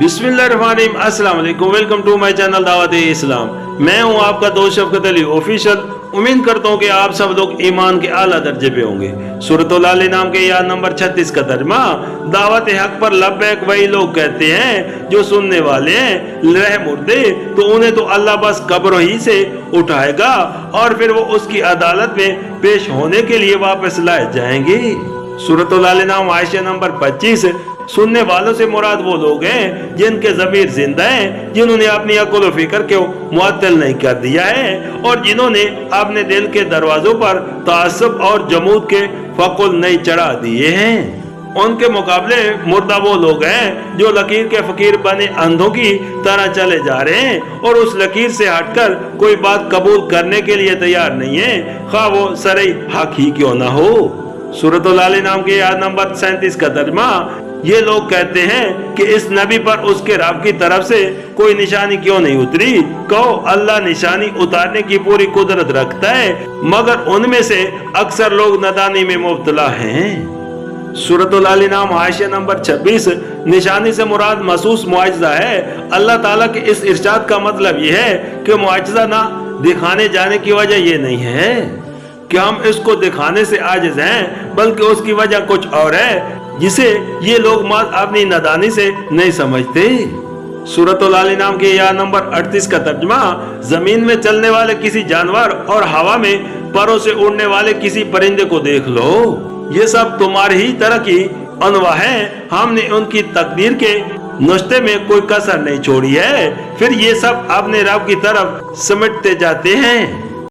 बिस्मिल्लाहिर्रहमानिर्रहीम, अस्सलाम वालेकुम। वेलकम टू माय चैनल दावत इस्लाम। मैं हूं आपका दोस्त शफकत अली ऑफिशियल। उम्मीद करता हूं कि आप सब लोग ईमान के आला दर्जे पे होंगे। सूरतुल आल नाम के आयत नंबर 36 का तर्जुमा, दावत हक पर लब्बैक वही लोग कहते हैं जो सुनने वाले हैं। रह मुर्दे तो उन्हें तो अल्लाह बस कब्र ही से उठाएगा और फिर वो उसकी अदालत में पेश होने के लिए वापस लाए जाएंगे। सूरतुल आल नाम आयशा नंबर 25। सुनने वालों से मुराद वो लोग हैं जिनके ज़मीर जिंदा हैं, जिन्होंने अपनी अक़ल व फिक्र को मुअत्तल नहीं कर दिया है और जिन्होंने अपने दिल के दरवाजों पर तासुब और जमूद के फकुल नहीं चढ़ा दिए हैं। उनके मुकाबले मुर्दा वो लोग हैं जो लकीर के फकीर बने अंधों की तरह चले जा रहे हैं और उस लकीर से हटकर कोई बात कबूल करने के लिए तैयार नहीं है, खा वो सरई हक ही क्यों ना हो। सूरतुल आल नाम के आयत नंबर 37 का तर्जुमा, ये लोग कहते हैं कि इस नबी पर उसके रब की तरफ से कोई निशानी क्यों नहीं उतरी। कहो, अल्लाह निशानी उतारने की पूरी कुदरत रखता है, मगर उनमें से अक्सर लोग नादानी में मुब्तला हैं। सूरतुल आल नाम आयशा नंबर 26। निशानी से मुराद महसूस मुआजिज़ा है। अल्लाह ताला के इस इरशाद का मतलब ये है कि मुआजिज़ा ना दिखाने जाने की वजह ये नहीं है कि हम इसको दिखाने से आजिज हैं, बल्कि उसकी वजह कुछ और है जिसे ये लोग मात्र अपनी नादानी से नहीं समझते। सूरतुल आल नाम के आयत नंबर 38 का तर्जुमा, जमीन में चलने वाले किसी जानवर और हवा में परों से उड़ने वाले किसी परिंदे को देख लो, ये सब तुम्हारी ही तरह की अनवा है। हमने उनकी तकदीर के नुश्ते में कोई कसर नहीं छोड़ी है, फिर ये सब अपने रब की तरफ सिमटते जाते हैं।